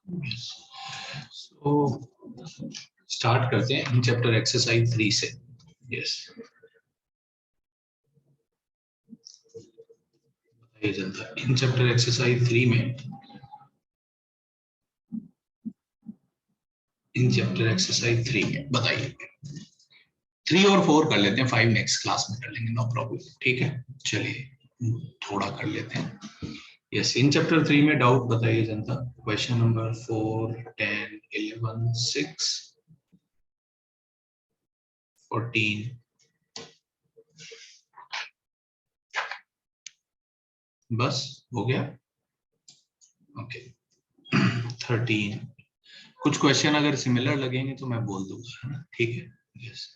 तो स्टार्ट करते हैं इन चैप्टर एक्सरसाइज 3 से। यस, बताइए जनता, इन चैप्टर एक्सरसाइज 3 में, इन चैप्टर एक्सरसाइज 3 में बताइए। 3 और 4 कर लेते हैं, 5 नेक्स्ट क्लास में कर लेंगे, नो प्रॉब्लम। ठीक है, चलिए थोड़ा कर लेते हैं। यस, इन चैप्टर 3 में डाउट बताइए जनता। क्वेश्चन नंबर 4, 10, 11, 6, 14, बस हो गया। ओके, 13। कुछ क्वेश्चन अगर सिमिलर लगेंगे तो मैं बोल दूंगा, है ना? ठीक है। Yes,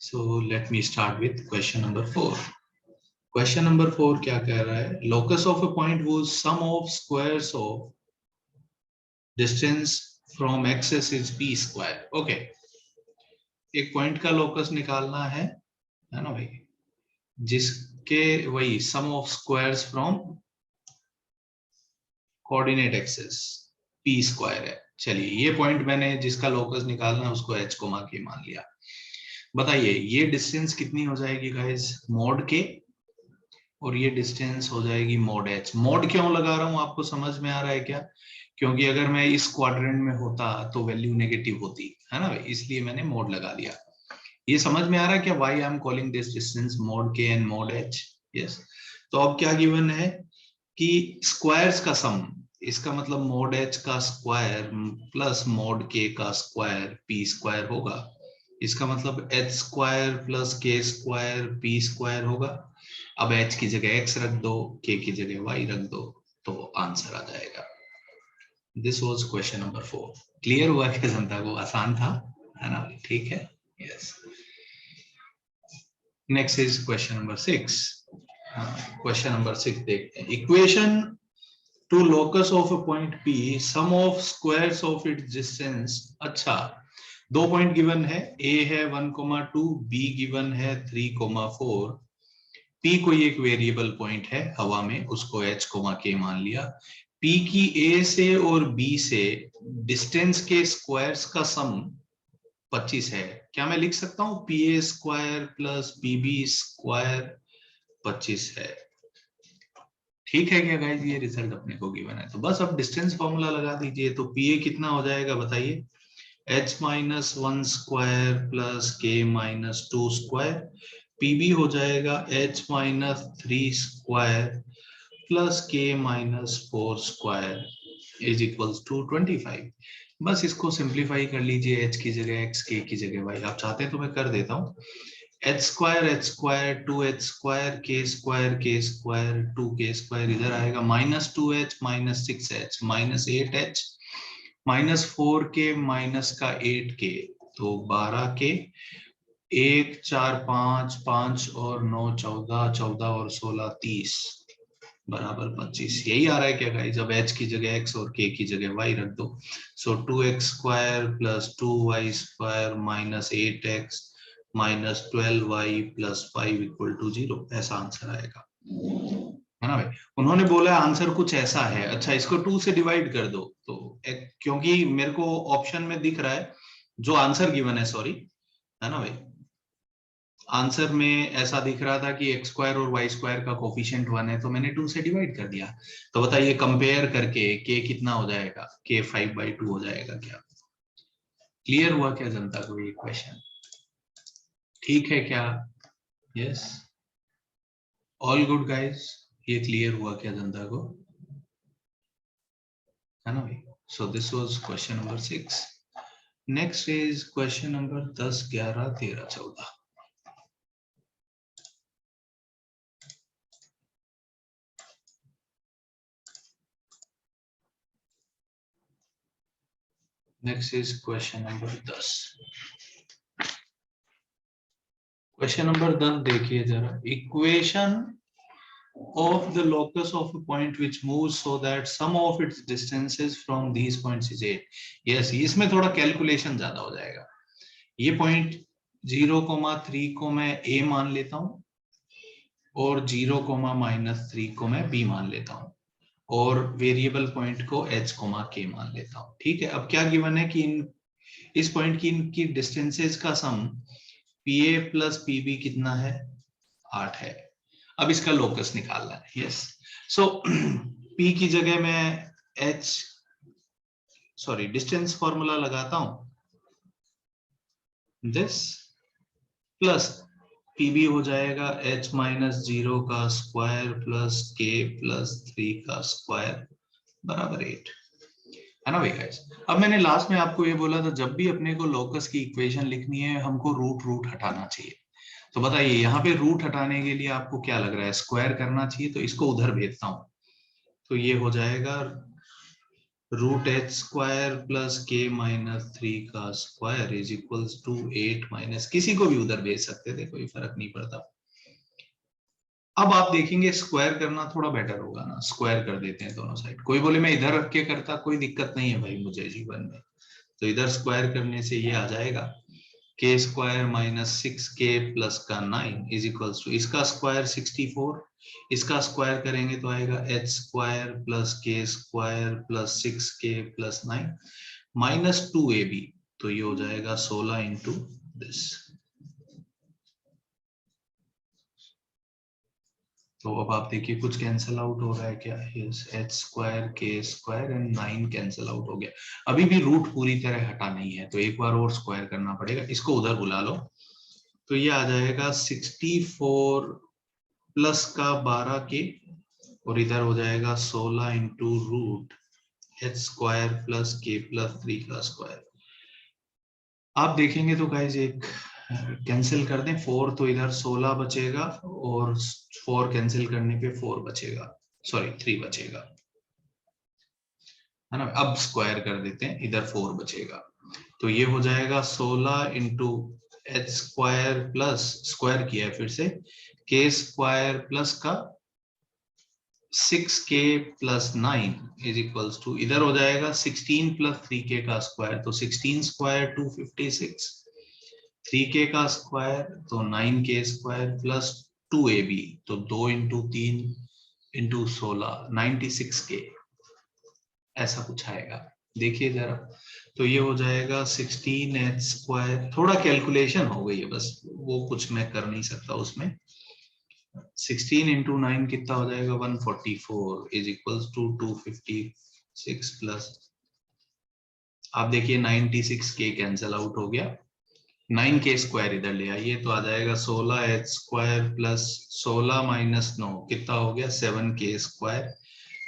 so let me start with question number 4। Question number 4 क्या कह रहा है? लोकस ऑफ अ पॉइंट वो sum of squares of distance from axes is P square. Okay, एक पॉइंट का लोकस निकालना है ना भाई, जिसके वही sum of squares from coordinate axes P square है। चलिए, ये पॉइंट मैंने जिसका लोकस निकालना है उसको एच कोमा के मान लिया। बताइए ये डिस्टेंस कितनी हो जाएगी गाइस? मॉड के, और ये डिस्टेंस हो जाएगी मॉड एच। मॉड क्यों लगा रहा हूं, आपको समझ में आ रहा है क्या? क्योंकि अगर मैं इस क्वाड्रेंट में होता तो वैल्यू नेगेटिव होती, है ना भाई, इसलिए मैंने मॉड लगा लिया। ये समझ में आ रहा है क्या? Why I am calling this distance mod k and mod h. Yes, तो अब क्या गिवन है कि स्क्वायर्स का सम, इसका मतलब मॉड एच का स्क्वायर प्लस मॉड के का स्क्वायर पी स्क्वायर होगा। इसका मतलब एच स्क्वायर प्लस के स्क्वायर पी स्क्वायर होगा। अब एच की जगह एक्स रख दो, के की जगह वाई रख दो, तो आंसर आ जाएगा। This was question number 4। Clear हुआ क्या जनता को? आसान था, है ना? ठीक है। Yes, next is question number 6। Question number 6 देखते हैं। Equation to locus of a point P, sum of squares of its distance. अच्छा, दो पॉइंट गिवन है, ए है 1,2, बी गिवन है 3,4। पी कोई एक वेरिएबल पॉइंट है हवा में, उसको एच कोमा के मान लिया। पी की ए से और बी से डिस्टेंस के स्क्वायर्स का सम 25 है। क्या मैं लिख सकता हूं P A square plus P B square 25 है? ठीक है क्या गाइस? ये रिजल्ट अपने को गिवन है, तो बस अब डिस्टेंस फॉर्मूला लगा दीजिए। तो पी ए कितना हो जाएगा बताइए? H minus 1 square plus k minus 2 square. PB हो जाएगा h minus 3 square plus k minus 4 square is equals to 25। बस इसको सिंप्लीफाई कर लीजिए, एच की जगह एक्स, के की जगह वाई। आप चाहते हैं तो मैं कर देता हूँ। एच स्क्वायर 2 एच स्क्वायर के स्क्वायर 2 के स्क्वायर, इधर आएगा minus 2 H minus 6 H minus 8 H minus 4 के माइनस का 8 के, तो 12 के, 1 4 5 5 और 9 14, 14 और 16 30 बराबर 25। यही आ रहा है क्या गाइस? अब एच की जगह एक्स और के की जगह वाई रख दो। So 2x square plus 2y square minus 8x minus 12y plus 5 equal to 0। ऐसा आंसर आएगा, है ना भाई? उन्होंने बोला आंसर कुछ ऐसा है। अच्छा, इसको 2 से डिवाइड कर दो, तो क्योंकि मेरे को ऑप्शन में दिख रहा है जो आंसर गिवन है, सॉरी, है ना भाई, आंसर में ऐसा दिख रहा था कि एक्स स्क्वायर और वाई स्क्वायर का कोफिशिएंट 1 है, तो मैंने 2 से डिवाइड कर दिया। तो बताइए कंपेयर करके के कितना हो जाएगा? के 5/2 हो जाएगा क्या? क्लियर हुआ क्या जनता को ये क्वेश्चन? ठीक है क्या? Yes, all good guys? ये क्लियर हुआ क्या जनता को, है ना भाई? So this was question number 6। Next is question number 10, 11, 13, 14। Next is question number 10। Question number 10 देखिए जरा। Equation of the locus of a point which moves so that sum of its distances from these points is 8। yes, इसमें थोड़ा calculation ज्यादा हो जाएगा। ये point 0,3 को मैं a मान लेता हूं और 0,-3 को मैं b मान लेता हूं। और वेरिएबल पॉइंट को h, k मान लेता हूं। ठीक है, अब क्या गिवन है कि इस पॉइंट की इनकी डिस्टेंसेस का सम PA प्लस PB कितना है, 8 है। अब इसका लोकस निकालना है। यस, सो P की जगह मैं डिस्टेंस फॉर्मूला लगाता हूं, दिस प्लस PB हो जाएगा h माइनस 0 का स्क्वायर प्लस k प्लस 3 का स्क्वायर बराबर 8, है ना भाई गाइस। अब मैंने लास्ट में आपको ये बोला था, जब भी अपने को लोकस की इक्वेशन लिखनी है हमको रूट हटाना चाहिए। तो बताइए यहाँ पे रूट हटाने के लिए आपको क्या लग रहा है, स्क्वायर करना चाहिए, तो इसको उधर भेजता हूं। तो ये हो जाएगा root h square plus k minus 3 का square is equals to 8 minus, किसी को भी उधर भेज सकते थे, कोई फर्क नहीं पड़ता। अब आप देखेंगे स्क्वायर करना थोड़ा बेटर होगा ना, स्क्वायर कर देते हैं दोनों साइड। कोई बोले मैं इधर रख के करता, कोई दिक्कत नहीं है भाई मुझे जीवन में, तो इधर स्क्वायर करने से ये आ जाएगा k square minus 6k plus का 9 इज इक्वल्स टू, इसका स्क्वायर 64, इसका स्क्वायर करेंगे तो आएगा h square plus k square plus 6k plus 9 minus 2ab, तो ये हो जाएगा 16 इंटू दिस। तो अब आप देखिए कुछ कैंसिल आउट हो रहा है क्या, h square k square and 9 cancel out हो गया। अभी भी रूट पूरी तरह हटा नहीं है, तो एक बार और स्क्वायर करना पड़ेगा, इसको उधर बुला लो। तो ये आ जाएगा 64 प्लस का 12k और इधर हो जाएगा 16 into root h square plus k plus 3 का स्क्वायर। आप देखेंगे तो गाइज एक कैंसिल कर दें, 4 तो इधर 16 बचेगा और 4 कैंसिल करने पे 4 बचेगा, सॉरी 3 बचेगा, है ना। अब स्क्वायर कर देते हैं, इधर 4 बचेगा, तो ये हो जाएगा 16 into H square plus, square किया है फिर से, k स्क्वायर प्लस का 6k plus 9 is equals to, इधर हो जाएगा 16 प्लस 3k का स्क्वायर, तो 16 स्क्वायर 256, 3k का स्क्वायर तो 9k स्क्वायर प्लस 2ab, तो 2 इंटू 3 इंटू 16 96k, ऐसा कुछ आएगा। देखिए जरा, तो ये हो जाएगा 16h स्क्वायर, थोड़ा कैलकुलेशन हो गई है बस, वो कुछ मैं कर नहीं सकता उसमें। 16 इंटू 9 कितना हो जाएगा, 144 इज इक्वल्स टू 256 प्लस, आप देखिए 96k कैंसिल आउट हो गया, 9k स्क्वायर इधर ले आइए तो आ जाएगा 16h स्क्वायर प्लस 16 माइनस 9 कितना हो गया, 7k square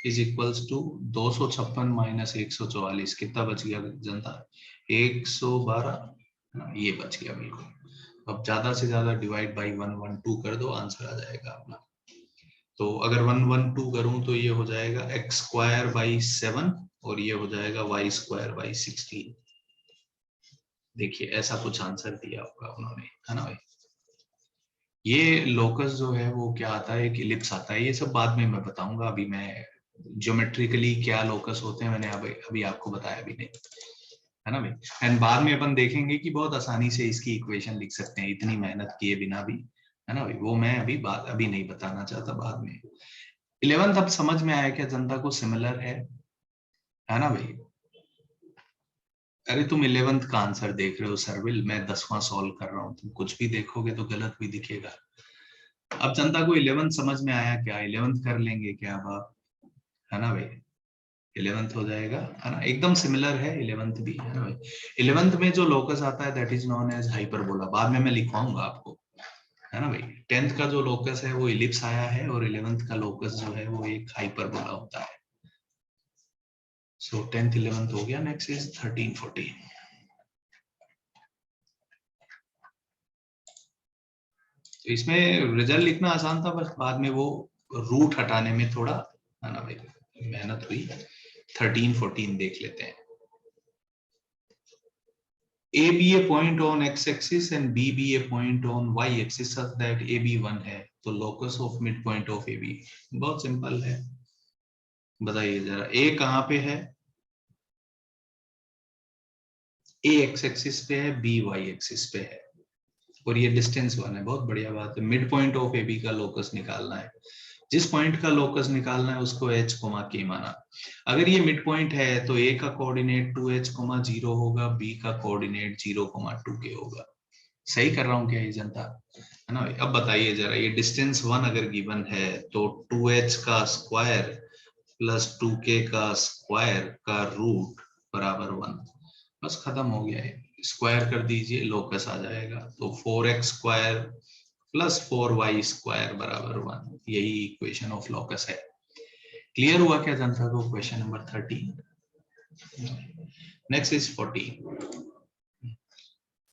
is equals to 256 minus 144 कितना बच गया जनता, 112, ये बच गया बिल्कुल। अब ज्यादा से ज्यादा डिवाइड बाई 112 कर दो, आंसर आ जाएगा अपना। तो अगर 112 करूं तो ये हो जाएगा x स्क्वायर बाई 7 और ये हो जाएगा y स्क्वायर बाई 16। देखिए ऐसा कुछ आंसर दिया होगा उन्होंने, है ना भाई। ये लोकस जो है वो क्या आता है, एक इलिप्स आता है, ये सब बाद में मैं बताऊंगा, अभी मैं ज्योमेट्रिकली क्या लोकस होते हैं मैंने अभी आपको बताया भी नहीं, है ना भाई। एंड बाद में अपन देखेंगे कि बहुत आसानी से इसकी इक्वेशन लिख सकते हैं इतनी मेहनत किए बिना भी, है ना भाई। वो मैं अभी नहीं बताना चाहता, बाद में। 11th अब समझ में आया क्या जनता को, सिमिलर है ना भाई। अरे तुम 11th का आंसर देख रहे हो सर्विल, मैं 10वां सॉल्व कर रहा हूँ, तुम कुछ भी देखोगे तो गलत भी दिखेगा। अब जनता को 11th समझ में आया क्या, 11th कर लेंगे क्या अब आप, है ना भाई। 11th हो जाएगा, है ना, एकदम सिमिलर है 11th भी, है ना भाई। 11th में जो लोकस आता है that is known as hyperbola, बाद में मैं लिखवाऊंगा आपको, है ना भाई। 10th का जो लोकस है वो इलिप्स आया है और 11th का लोकस जो है वो एक हाइपरबोला होता है। सो 10th 11th हो गया, नेक्स्ट इज 13 14। तो इसमें रिजल्ट लिखना आसान था, बस बाद में वो रूट हटाने में थोड़ा, है ना भाई, मेहनत हुई। 13 14 देख लेते हैं। A be a point on x-axis and B be a point on y-axis such that AB 1 है, तो locus of midpoint of AB बहुत सिंपल है। बताइए जरा, A कहाँ पे है, A x-axis पे है, B y-axis पे है और ये डिस्टेंस 1 है, बहुत बढ़िया बात है। मिड पॉइंट ऑफ AB का लोकस निकालना है, जिस पॉइंट का लोकस निकालना है उसको h, k माना। अगर ये मिड पॉइंट है तो a का कोऑर्डिनेट 2h, 0 होगा, b का कोऑर्डिनेट 0, 2k होगा। सही कर रहा हूं क्या ये जनता, है ना। अब बताइए जरा, ये डिस्टेंस 1 अगर गिवन है तो 2h का स्क्वायर प्लस 2k का स्क्वायर का रूट बराबर 1। बस खत्म हो गया है, स्क्वायर कर दीजिए, लोकस आ जाएगा। तो 4x square plus 4y square बराबर 1, यही इक्वेशन ऑफ लोकस है। क्लियर हुआ क्या जनता को question number 13। Next is 14।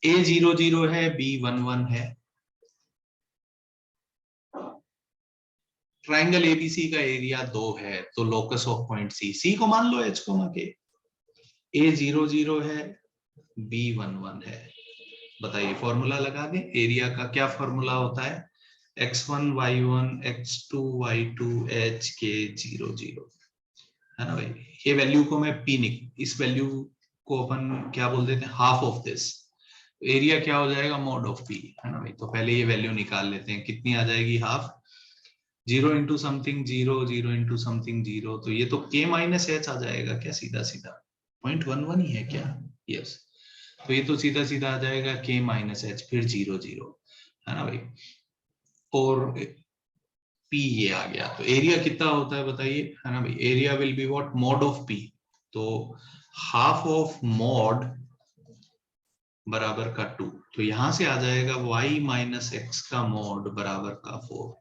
a 0 0 है, b 1 1 है। ट्राइंगल एबीसी का एरिया 2 है, तो लोकस ऑफ पॉइंट सी को मान लो h, के। a 0 0 है, b 1 1 है। बताइए फॉर्मूला लगा दें। एरिया का क्या फॉर्मूला होता है, x1 y1 x2 y2 h k 0 0, है ना भाई। ये वैल्यू को मैं इस वैल्यू को अपन क्या बोल देते हैं, हाफ ऑफ दिस। एरिया क्या हो जाएगा, मॉड ऑफ p, है ना भाई। तो पहले ये वैल्यू निकाल लेते हैं, कितनी आ जाएगी, half. 0 into something 0, 0 into something 0, तो ये तो k माइनस एच आ जाएगा क्या, सीधा सीधा 0.11 ही है क्या, यस। तो ये तो सीधा सीधा आ जाएगा k माइनस एच, फिर 0 0, है ना भाई। और p ये आ गया, तो एरिया कितना होता है बताइए, है ना भाई। Area will be what, mod of p। तो हाफ ऑफ मॉड बराबर का 2, तो यहां से आ जाएगा y माइनस एक्स का मॉड बराबर का 4।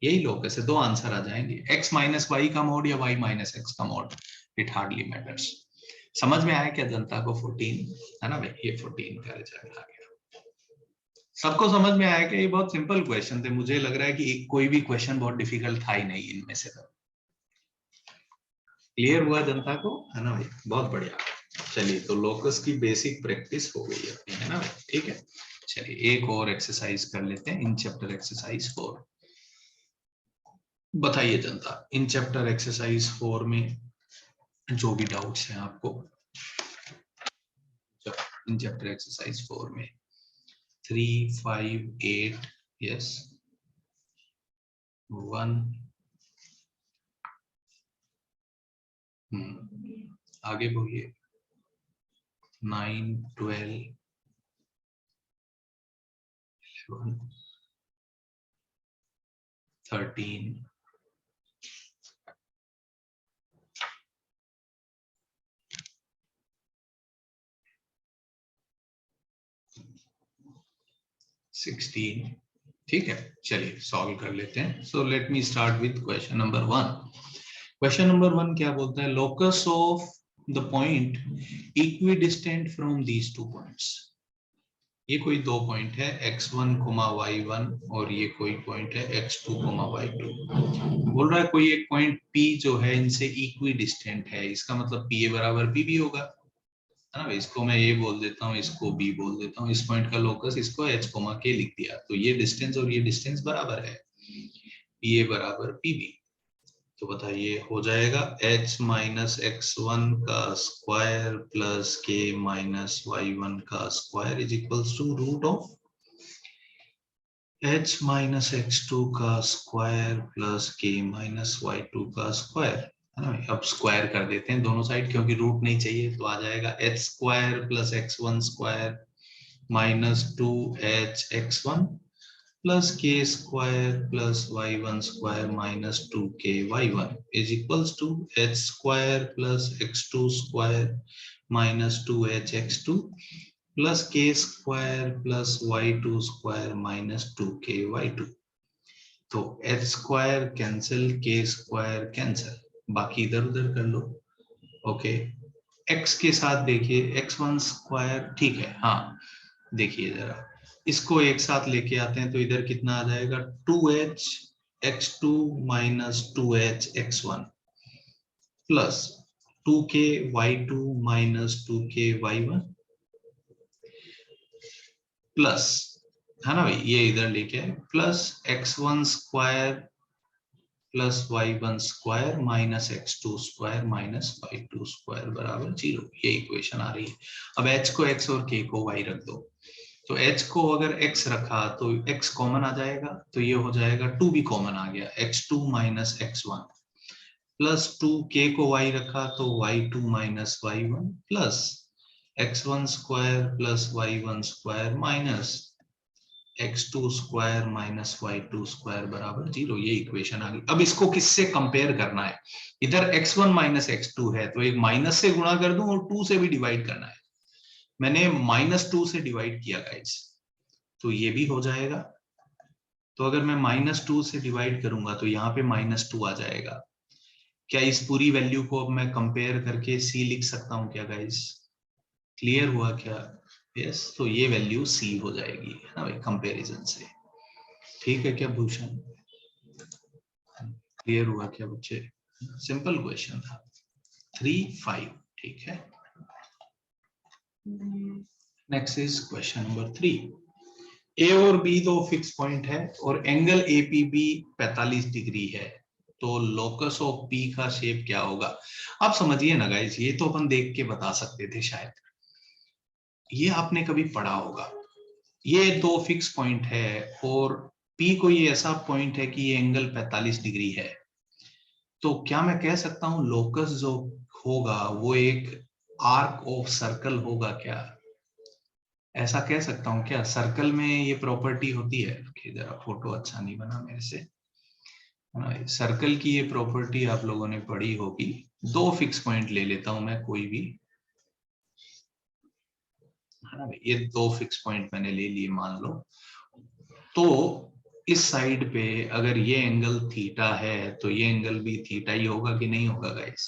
यही लोकस है, दो आंसर आ जाएंगे, x माइनस वाई का मॉड या y माइनस एक्स का मॉड, इट हार्डली मैटर्स। समझ में आया क्या जनता को 14, है ना भाई। ये 14 का रिजल्ट आ गया। सबको समझ में आया कि ये बहुत सिंपल क्वेश्चन थे। मुझे लग रहा है कि कोई भी क्वेश्चन बहुत डिफिकल्ट था ही नहीं इनमें से। क्लियर हुआ जनता को, है ना भाई, बहुत बढ़िया। चलिए, तो लोकस की बेसिक प्रैक्टिस हो गई अपनी, है ना भाई, ठीक है। चलिए एक और एक्सरसाइज कर लेते हैं, इन चैप्टर एक्सरसाइज 4। बताइए जनता, इन चैप्टर एक्सरसाइज 4 में जो भी डाउट्स हैं आपको, इन चैप्टर एक्सरसाइज 4 में 3, 5, 8, यस 1, आगे बोलिए 9, 12, 11, 13, 16। ठीक है, चलिए सॉल्व कर लेते हैं। So let me start with question number 1। Question number 1 क्या बोलता है, locus of the point equidistant from these two points. ये कोई दो पॉइंट है x1, y1, और ये कोई पॉइंट है x2, y2। बोल रहा है कोई एक पॉइंट P जो है इनसे इक्विडिस्टेंट है, इसका मतलब PA बराबर P भी होगा, है ना। इसको मैं ये बोल देता हूँ, इसको B बोल देता हूँ। इस पॉइंट का लोकस इसको h, k लिख दिया, तो ये डिस्टेंस और ये डिस्टेंस बराबर है, PA बराबर PB। तो बताइए हो जाएगा h माइनस x1 का square plus k minus y1 का square is equals to root of h minus x2 का square plus k minus y2 का स्क्वायर, है ना। अब स्क्वायर कर देते हैं दोनों साइड, क्योंकि रूट नहीं चाहिए, तो आ जाएगा h square plus x1 square minus 2h x1 plus k square plus y1 square minus 2k y1 is equals to h square plus x2 square minus 2h x2 plus k square plus y2 square minus 2k y2। तो h square cancel, k square cancel, बाकी इधर उधर कर लो। Okay, x के साथ देखिए x1 square, ठीक है। हाँ देखिए जरा, इसको एक साथ लेके आते हैं तो इधर कितना आ जाएगा, 2h x2 minus 2h x1 plus 2k y2 minus 2k y1 plus, है ना भाई, ये इधर लेके आए, plus x1 square plus y1 square minus x2 square minus y2 square बराबर 0। ये इक्वेशन आ रही है। अब h को x और k को y रख दो, तो h को अगर x रखा तो x कॉमन आ जाएगा, तो ये हो जाएगा 2 भी कॉमन आ गया, x2 minus x1 plus 2k को y रखा तो y2 minus y1 plus x1 square plus y1 square minus x2 square minus y2 square बराबर 0। ये इक्वेशन आ गई। अब इसको किससे कंपेयर करना है? इधर x1 माइनस x2 है तो एक माइनस से गुणा कर दूं और 2 से भी डिवाइड करना है। मैंने -2 से डिवाइड किया गाइस, तो ये भी हो जाएगा। तो अगर मैं -2 से डिवाइड करूंगा तो यहाँ पे -2 आ जाएगा। क्या इस पूरी वैल्यू को अब मैं कंपेयर करके c लिख सकता हूँ क्या गाइस? क्लियर हुआ क्या? यस, तो ये वैल्यू c हो जाएगी, है ना भाई, कंपैरिजन से। ठीक है क्या भूषण? क्लियर हुआ क्या बच्चे? सिंपल क्वेश्चन था। 3, 5। ठीक है, नेक्स्ट इज क्वेश्चन नंबर 3। ए और बी दो फिक्स पॉइंट है और एंगल एपीबी 45 डिग्री है, तो लोकस ऑफ पी का शेप क्या होगा? आप समझिए ना गाइस, ये तो अपन देख के बता सकते थे शायद, ये आपने कभी पढ़ा होगा। ये दो फिक्स पॉइंट है और पी कोई ऐसा पॉइंट है कि ये एंगल 45 डिग्री है, तो क्या मैं कह सकता हूं लोकस जो होगा वो एक आर्क ऑफ सर्कल होगा क्या? ऐसा कह सकता हूं क्या? सर्कल में ये प्रॉपर्टी होती है कि, जरा फोटो अच्छा नहीं बना मेरे से, सर्कल की ये प्रॉपर्टी आप लोगों ने पढ़ी होगी। दो फिक्स पॉइंट ले लेता हूं मैं कोई भी, है ना, ये दो फिक्स पॉइंट मैंने ले लिए मान लो। तो इस साइड पे अगर ये एंगल थीटा है तो ये एंगल भी थीटा ही होगा कि नहीं होगा गाइस?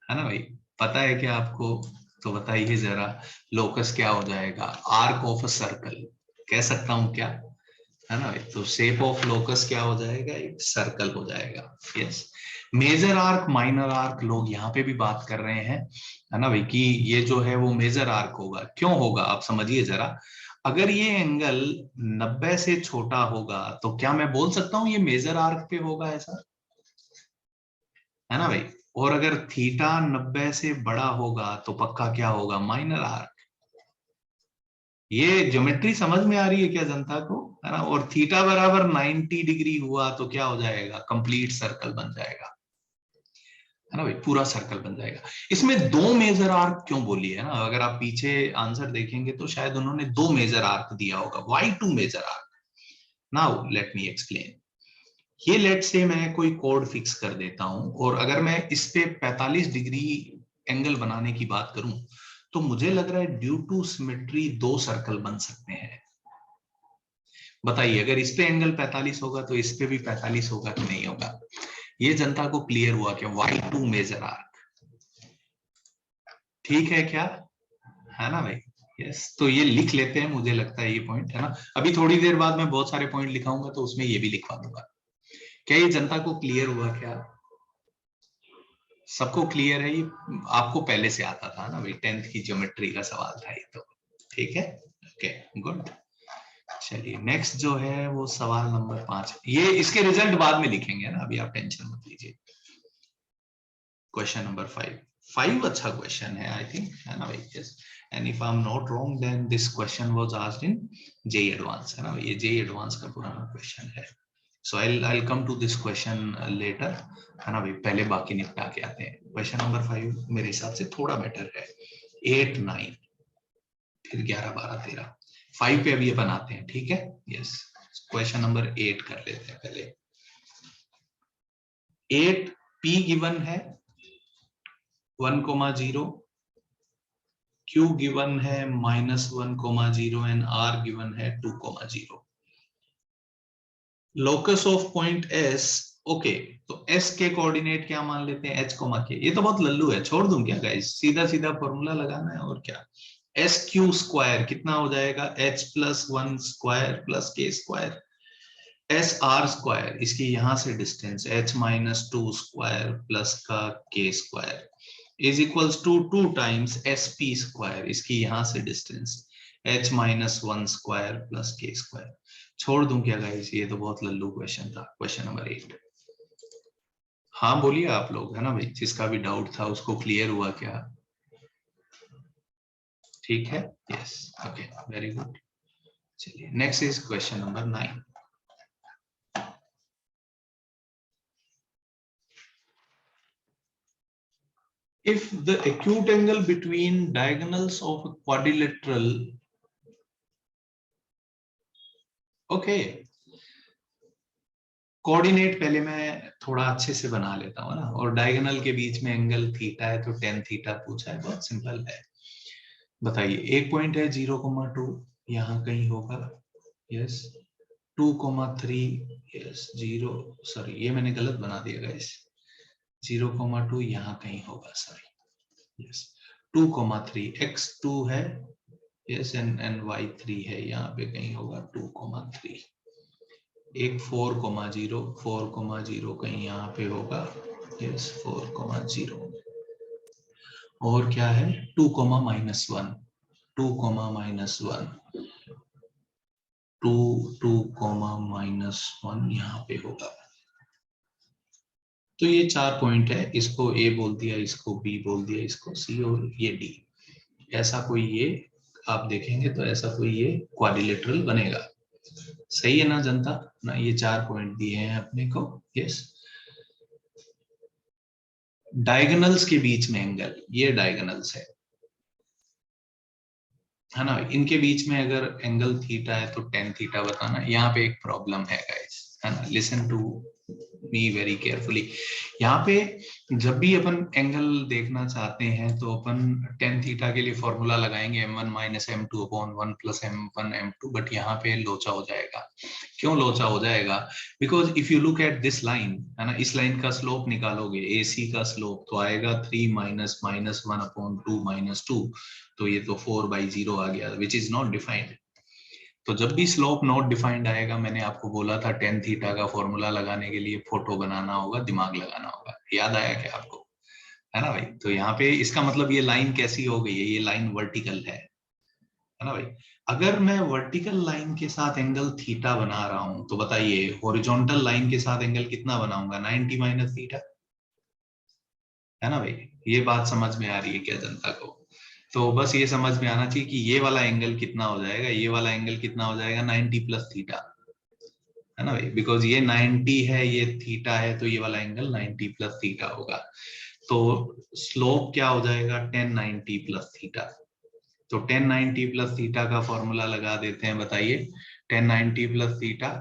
है ना भाई, पता है क्या आपको? तो बताइए जरा, लोकस क्या हो जाएगा? आर्क ऑफ अ सर्कल कह सकता हूं क्या? है ना भाई, तो शेप ऑफ लोकस क्या हो जाएगा? एक सर्कल हो जाएगा। Yes, major arc minor arc लोग यहाँ पे भी बात कर रहे हैं, है ना भाई, कि ये जो है वो मेजर आर्क होगा। क्यों होगा आप समझिए जरा। अगर ये एंगल 90 से छोटा होगा तो क्या मैं बोल सकता हूं ये मेजर आर्क पे होगा ऐसा? है ना भाई, और अगर थीटा 90 से बड़ा होगा तो पक्का क्या होगा? Minor arc. ये ज्योमेट्री समझ में आ रही है क्या जनता को? है ना, और थीटा बराबर 90 डिग्री हुआ तो क्या हो जाएगा? कंप्लीट सर्कल बन जाएगा, है ना भाई, पूरा सर्कल बन जाएगा। इसमें दो मेजर आर्क क्यों बोली है ना, अगर आप पीछे आंसर देखेंगे तो शायद उन्होंने दो मेजर आर्क दिया होगा। Why to major arc? Now let me explain. ये लेट से मैं कोई कोड फिक्स कर देता हूं और अगर मैं इस पे 45 डिग्री एंगल बनाने की बात करूं तो मुझे लग रहा है ड्यू टू सिमेट्री दो सर्कल बन सकते हैं। बताइए, अगर इस पे एंगल 45 होगा तो इस पे भी 45 होगा कि नहीं होगा? ये जनता को क्लियर हुआ क्या? वाई टू मेजर आर्क, ठीक है क्या? है ना भाई, यस, तो ये लिख लेते हैं, मुझे लगता है ये पॉइंट, है ना। अभी थोड़ी देर बाद मैं बहुत सारे पॉइंट लिखाऊंगा तो उसमें ये भी लिखवा दूंगा। क्या ये जनता को क्लियर हुआ क्या? सबको क्लियर है? ये आपको पहले से आता था ना भाई, 10th की ज्योमेट्री का सवाल था ये तो। ठीक है, ओके, गुड। चलिए नेक्स्ट जो है वो सवाल नंबर 5। ये इसके रिजल्ट बाद में लिखेंगे ना, अभी आप टेंशन मत लीजिए। क्वेश्चन नंबर 5 अच्छा क्वेश्चन है आई थिंक, है ना भाई, yes. And if I am not wrong then this question was asked in JEE advance, है ना, ये जेईई एडवांस का पुराना क्वेश्चन है। सो I'll come to this question later, है ना भाई, पहले बाकी निपटा के आते हैं। क्वेश्चन नंबर 5 मेरे हिसाब से थोड़ा बेटर है। 8, 9 फिर 11, 12, 13, 5 पे अभी अपन आते हैं, ठीक है। यस, क्वेश्चन नंबर 8 कर लेते हैं पहले। 8 P गिवन है 1,0, Q गिवन है -1,0 एंड R गिवन है 2,0। Locus of point S, okay, तो S के कोऑर्डिनेट क्या मान लेते हैं? H, के। ये तो बहुत लल्लू है, छोड़ दूं क्या गाइस? सीधा सीधा फॉर्मूला लगाना है और क्या। एस क्यू स्क्वायर कितना हो जाएगा? H+1 square plus K square, S R square, इसकी यहां से डिस्टेंस H-2 स्क्वायर प्लस का K square is equals to 2 times SP square, इसकी यहां से distance H-1 square plus K square. छोड़ दूं क्या गाइस? ये तो बहुत लल्लू क्वेश्चन था। Question number 8। हाँ बोलिए आप लोग, है ना भाई, जिसका भी डाउट था उसको क्लियर हुआ क्या? ठीक है, यस, ओके, वेरी गुड। चलिए next is question number 9। If the acute angle between diagonals of a quadrilateral, okay, coordinate पहले मैं थोड़ा अच्छे से बना लेता हूँ ना, और डायगोनल के बीच में एंगल थीटा है तो टेन थीटा पूछा है, बहुत सिंपल है। बताइए, एक पॉइंट है 0,2 यहाँ कहीं होगा, यस, 2,3, यस, 0, सॉरी ये मैंने गलत बना दिया गाइस, 0,2 यहाँ कहीं होगा, सॉरी, यस, 2,3, x2 है, यस, एंड y3 है, यहाँ पे कहीं होगा 2,3, एक 4,0, 4,0 कहीं यहाँ पे होगा, यस, 4,0, और क्या है 2, -1, 2, -1, 2, 2, -1 यहाँ पे होगा। तो ये 4 पॉइंट है, इसको ए बोल दिया, इसको बी बोल दिया, इसको सी, और ये डी। ऐसा कोई ये आप देखेंगे तो ऐसा कोई ये क्वाड्रिलेटरल बनेगा। सही है ना जनता ना, ये 4 पॉइंट दिए हैं अपने को, यस। डायगोनल्स के बीच में एंगल, ये डायगोनल्स है ना, इनके बीच में अगर एंगल थीटा है तो टेन थीटा बताना। यहाँ पे एक प्रॉब्लम है गाइस, है ना, listen to me very carefully. यहाँ पे जब भी अपन एंगल देखना चाहते हैं तो अपन टेन थीटा के लिए फॉर्मूला लगाएंगे m1 - m2 upon 1 + m1 m2, but यहाँ पे लोचा हो जाएगा। क्यों लोचा हो जाएगा? Because if you look at this line, है ना, इस लाइन का स्लोप निकालोगे, AC का स्लोप तो आएगा 3 - -1 अपॉन 2 - 2, तो ये तो 4/0 आ गया, विच इज नॉट डिफाइंड। तो जब भी स्लोप नॉट डिफाइंड आएगा, मैंने आपको बोला था टेन थीटा का फॉर्मूला लगाने के लिए फोटो बनाना होगा, दिमाग लगाना होगा। याद आया क्या आपको? है ना भाई? तो यहाँ पे इसका मतलब ये लाइन कैसी हो गई है? ये लाइन वर्टिकल है ना भाई? अगर मैं वर्टिकल लाइन के साथ एंगल थीटा बना रहा हूं तो बताइए हॉरिजॉन्टल लाइन के साथ एंगल कितना बनाऊंगा? 90 - थीटा, है ना भाई? ये बात समझ में आ रही है क्या जनता को? तो बस ये समझ में आना चाहिए कि ये वाला एंगल कितना हो जाएगा, ये वाला एंगल कितना हो जाएगा, 90 + थीटा, है ना भाई? बिकॉज ये 90 है, ये थीटा है, तो ये वाला एंगल 90 + थीटा होगा। तो स्लोप क्या हो जाएगा? 10 90 + थीटा। तो 10 90 + थीटा का फॉर्मूला लगा देते हैं, बताइए 10 90 + थीटा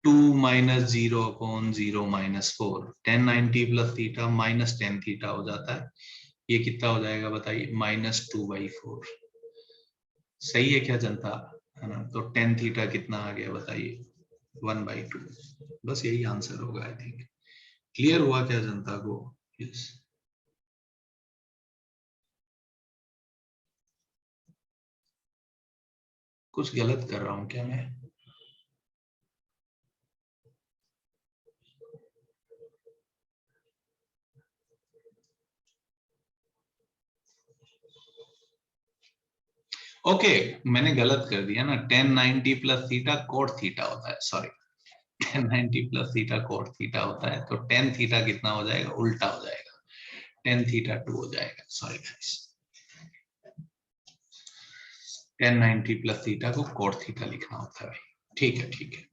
2 - 0 अपॉन 0 - 4, 10 90 + थीटा -10 थीटा हो जाता है। ये कितना हो जाएगा बताइए? -2/4। सही है क्या जनता? है ना? तो 10 थीटा कितना आ गया बताइए? 1/2। बस यही आंसर होगा आई थिंक। क्लियर हुआ क्या जनता को? यस। कुछ गलत कर रहा हूं क्या मैं? ओके, मैंने गलत कर दिया ना। 10 90 + थीटा कोट थीटा होता है, सॉरी, 10 90 + थीटा कोट थीटा होता है। तो 10 थीटा कितना हो जाएगा? उल्टा हो जाएगा, 10 थीटा 2 हो जाएगा। सॉरी गाइस, 10 90 + थीटा को कोट थीटा लिखना होता है भाई। ठीक है, ठीक है,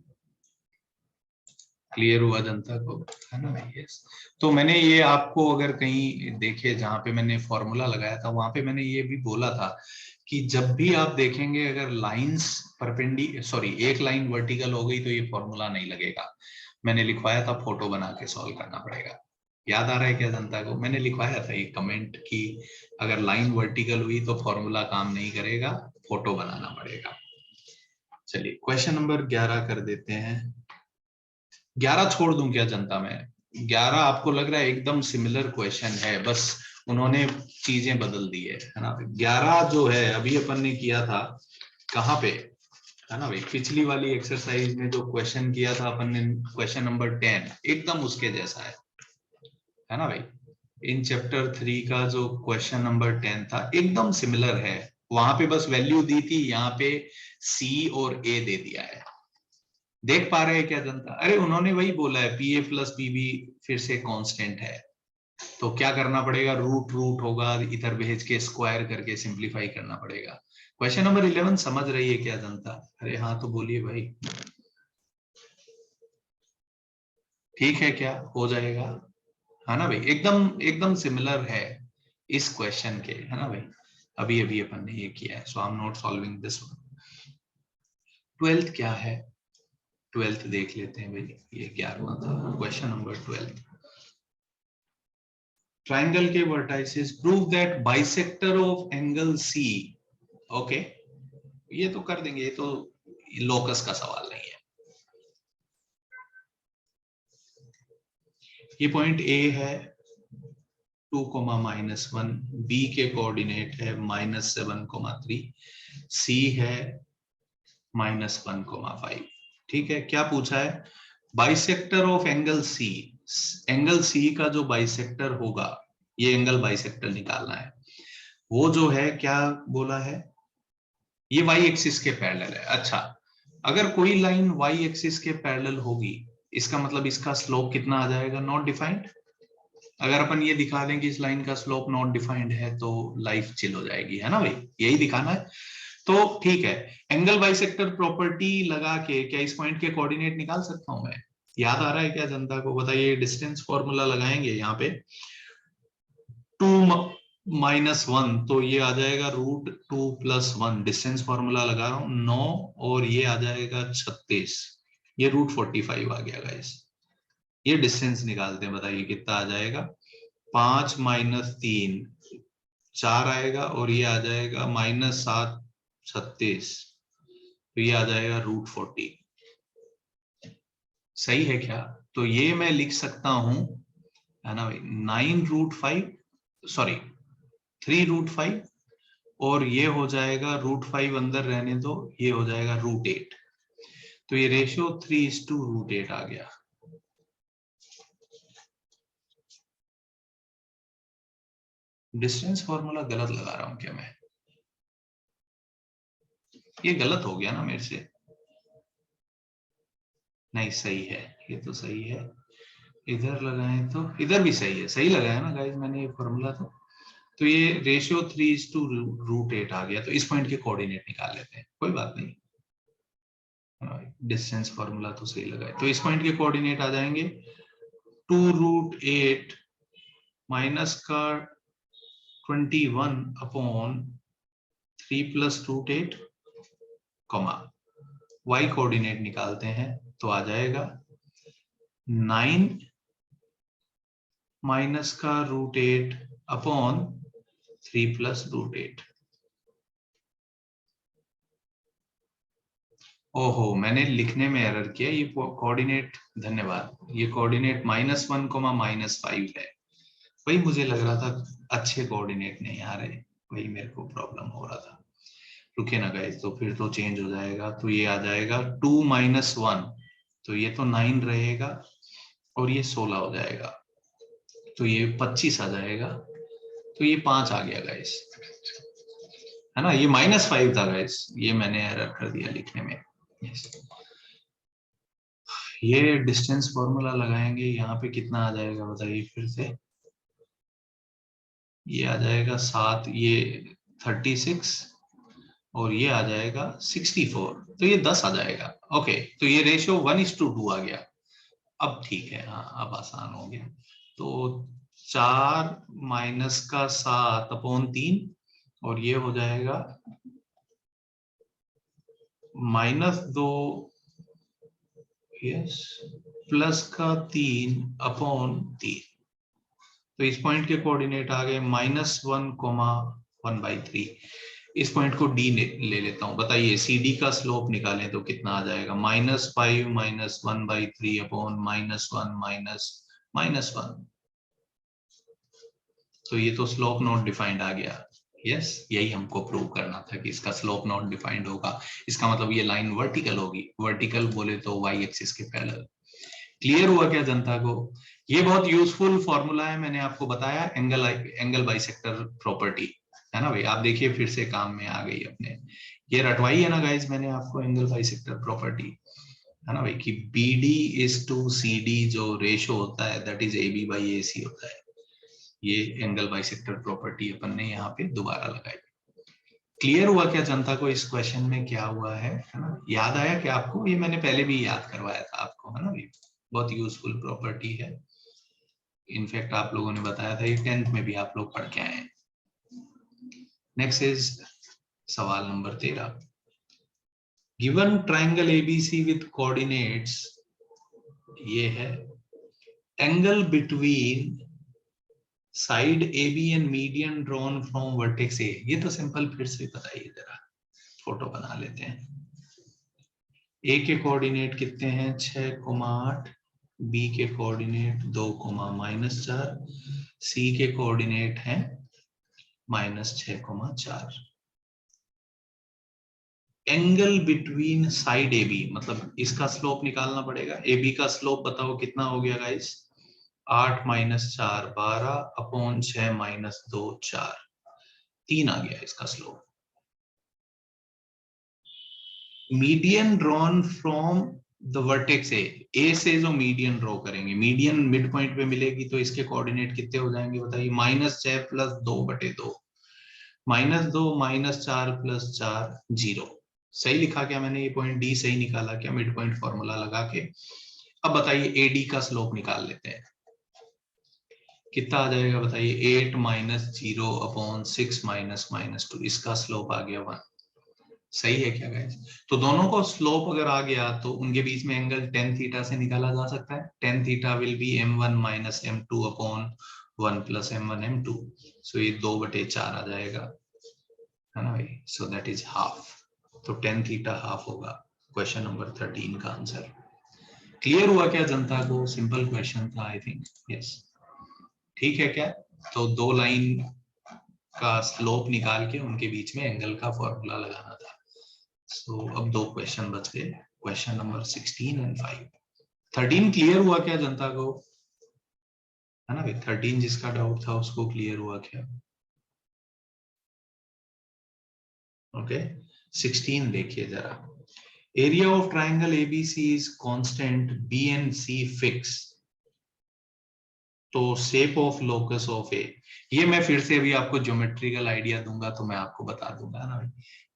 क्लियर हुआ जनता को, है ना भाई? यस। तो मैंने ये आपको अगर कहीं देखे जहां पे मैंने फॉर्मूला लगाया था, वहां पे मैंने ये भी बोला था कि जब भी आप देखेंगे अगर लाइंस सॉरी एक लाइन वर्टिकल हो गई तो ये फॉर्मूला नहीं लगेगा। मैंने लिखवाया था फोटो बना के सॉल्व करना पड़ेगा। याद आ रहा है क्या जनता को? मैंने लिखवाया था एक कमेंट की अगर लाइन वर्टिकल हुई तो फॉर्मूला काम नहीं करेगा, फोटो बनाना पड़ेगा। चलिए क्वेश्चन नंबर 11 कर देते हैं। 11 छोड़ दूं क्या जनता में? 11 आपको लग रहा है एकदम सिमिलर क्वेश्चन है, बस उन्होंने चीजें बदल दी है ना? 11 जो है अभी अपन ने किया था कहाँ पे, है ना भाई? पिछली वाली एक्सरसाइज में जो क्वेश्चन किया था अपन ने, क्वेश्चन नंबर 10 एकदम उसके जैसा है ना भाई? इन चैप्टर 3 का जो क्वेश्चन नंबर 10 था एकदम सिमिलर है। वहां पे बस वैल्यू दी थी, यहाँ पे सी और ए दे दिया है। देख पा रहे हैं क्या जनता? अरे उन्होंने वही बोला है, पीए + पीबी फिर से कांस्टेंट है। तो क्या करना पड़ेगा, रूट रूट होगा, इधर भेज के स्क्वायर करके सिंप्लीफाई करना पड़ेगा। क्वेश्चन नंबर 11 समझ रही है क्या जनता? अरे हाँ तो बोलिए भाई, ठीक है क्या, हो जाएगा, है ना भाई? एकदम एकदम सिमिलर है इस क्वेश्चन के, है ना भाई? अभी अभी अपन ने ये किया है, so I am not solving this one. 12th क्या है? 12th देख लेते हैं भाई, ये 11वां था क्वेश्चन नंबर 12। ट्राइंगल के vertices prove that bisector of angle C. Okay, ये तो कर देंगे, ये तो लोकस का सवाल नहीं है। ये पॉइंट ए है 2,-1, बी के कोऑर्डिनेट है -7,3, सी है -1,5। ठीक है, क्या पूछा है? Bisector of angle C. Angle C का जो बाइसेक्टर होगा, ये एंगल बाइसेक्टर निकालना है। वो जो है क्या बोला है, ये वाई एक्सिस के पैरेलल है। अच्छा, अगर कोई लाइन वाई एक्सिस के पैरेलल होगी, इसका मतलब इसका स्लोप कितना आ जाएगा, नॉट डिफाइंड। अगर अपन ये दिखा दें कि इस लाइन का स्लोप नॉट डिफाइंड है तो लाइफ चिल हो जाएगी, है ना भाई? यही दिखाना है। तो ठीक है, एंगल बाइसेक्टर प्रॉपर्टी लगा के क्या इस पॉइंट के कोऑर्डिनेट निकाल सकता हूं मैं? याद आ रहा है क्या जनता को? बताइए, डिस्टेंस फॉर्मूला लगाएंगे यहाँ पे, 2-1, तो ये आ जाएगा √2+1। डिस्टेंस फॉर्मूला लगा रहा हूं 9, और ये आ जाएगा 36, ये √45 आ गया गाइस। ये डिस्टेंस निकालते हैं, बताइए कितना आ जाएगा। 5 - 3 4 आएगा, और ये आ जाएगा -7 36, तो ये आ जाएगा √40। सही है क्या? तो ये मैं लिख सकता हूं, है ना भाई, 9√5, सॉरी 3√5, और ये हो जाएगा √5 अंदर रहने दो, ये हो जाएगा √8। तो ये रेशियो 3:√8 आ गया। डिस्टेंस फॉर्मूला गलत लगा रहा हूं क्या मैं? ये गलत हो गया ना मेरे से? नहीं, सही है, ये तो सही है। इधर लगाएं तो इधर भी सही है, सही लगाया ना गाइस मैंने ये फॉर्मूला। तो ये रेशियो 3:√8 आ गया। तो इस पॉइंट के कोऑर्डिनेट निकाल लेते हैं, कोई बात नहीं। डिस्टेंस फॉर्मूला तो सही लगा है। तो इस पॉइंट के कोऑर्डिनेट आ जाएंगे 2√8 माइनस का 21/3+√8, वाई कोऑर्डिनेट निकालते हैं तो आ जाएगा 9 माइनस का √8/3+√8। ओहो, मैंने लिखने में एरर किया। ये कोऑर्डिनेट, धन्यवाद, ये कोऑर्डिनेट -1, -5 है। वही मुझे लग रहा था, अच्छे कोऑर्डिनेट नहीं आ रहे, वही मेरे को प्रॉब्लम हो रहा था। रुकिए ना गाइस, तो फिर तो चेंज हो जाएगा। तो ये आ जाएगा 2 - 1, तो ये तो 9 रहेगा, और ये 16 हो जाएगा, तो ये 25 आ जाएगा। तो ये 5 आ गया गाइस, है ना? ये -5 था गाइस, ये मैंने एरर कर दिया लिखने में। yes. ये डिस्टेंस फॉर्मूला लगाएंगे, यहाँ पे कितना आ जाएगा बताइए फिर से। ये आ जाएगा 7, ये 36, और ये आ जाएगा 64, तो ये 10 आ जाएगा। ओके, तो ये रेशियो 1:2 आ गया। अब ठीक है, हाँ अब आसान हो गया। तो 4 माइनस का 7/3, और ये हो जाएगा -2, यस, प्लस का 3/3। तो इस पॉइंट के कोऑर्डिनेट आ गए -1,1/3। इस पॉइंट को डी ले लेता हूं। बताइए, सी डी का स्लोप निकालें तो कितना आ जाएगा, -5 - 1/3/-1 तो ये तो स्लोप नॉट डिफाइंड आ गया। यस, यही हमको प्रूव करना था कि इसका स्लोप नॉट डिफाइंड होगा। इसका मतलब ये लाइन वर्टिकल होगी, वर्टिकल बोले तो वाई एक्सिस के पैरेलल। क्लियर हुआ क्या जनता को? ये बहुत यूजफुल फॉर्मूला है, मैंने आपको बताया, एंगल बाइसेक्टर प्रॉपर्टी, है ना भाई? आप देखिए फिर से काम में आ गई अपने। ये रटवाई है ना गाइस मैंने आपको, एंगल बाइसेक्टर प्रॉपर्टी, है ना भाई, कि BD is to CD जो रेशो होता है दैट इज AB/AC होता है। ये एंगल बाइसेक्टर प्रॉपर्टी अपन ने यहाँ पे दोबारा लगाई। क्लियर हुआ क्या जनता को इस क्वेश्चन में क्या हुआ है ना? याद आया क्या आपको? ये मैंने पहले भी याद करवाया था आपको, है ना? ये बहुत यूजफुल प्रॉपर्टी है। इनफैक्ट आप लोगों ने बताया था, ये 10th में भी आप लोग पढ़ के आए हैं। नेक्स्ट इज सवाल number 13। Given triangle ABC with coordinates, ये है angle between side AB and median drawn from vertex ए। ये तो सिंपल, फिर से बताइए जरा, फोटो बना लेते हैं। ए के कोऑर्डिनेट कितने हैं? 6,8, बी के कोऑर्डिनेट 2,-4, सी के कोऑर्डिनेट हैं -6,4। एंगल बिटवीन साइड AB, मतलब इसका स्लोप निकालना पड़ेगा। AB का स्लोप बताओ कितना हो गया गाइस? 8 - 4 12 अपॉन 6 - 2 4, 3 आ गया इसका slope. Median drawn from the vertex ए से जो मीडियन ड्रॉ करेंगे, मीडियन मिड पॉइंट पे मिलेगी, तो इसके कोऑर्डिनेट कितने हो जाएंगे बताइए? -6 + 2/2, -2 - 4 + 4 0। सही लिखा क्या मैंने? ये पॉइंट डी सही निकाला क्या मिड पॉइंट फॉर्मूला लगा के? अब बताइए एडी का स्लोप निकाल लेते हैं, कितना आ जाएगा बताइए? 8 - 0 अपॉन 6 - -2, इसका स्लोप आ गया 1। सही है क्या गाइस? तो दोनों को स्लोप अगर आ गया तो उनके बीच में एंगल tan थीटा से निकाला जा सकता है। tan theta will be m1 - m2 upon 1 + m1 m2। सो ये 2/4 आ जाएगा, है ना भाई? So that is half. तो tan थीटा हाफ होगा क्वेश्चन नंबर 13 का आंसर। क्लियर हुआ क्या जनता को? सिंपल क्वेश्चन था आई थिंक। यस, ठीक है क्या? तो दो लाइन का स्लोप निकाल के उनके बीच में एंगल का फॉर्मूला लगाना था। सो अब दो क्वेश्चन बच गए, क्वेश्चन नंबर 16 एंड 5। 13 क्लियर हुआ क्या जनता को? है ना भाई? 13 जिसका डाउट था उसको क्लियर हुआ क्या? ओके, 16 देखिए जरा। Area of triangle ABC is constant, B and C fix, तो shape of locus of A. ये मैं फिर से अभी आपको ज्योमेट्रिकल आइडिया दूंगा तो मैं आपको बता दूंगा ना भाई।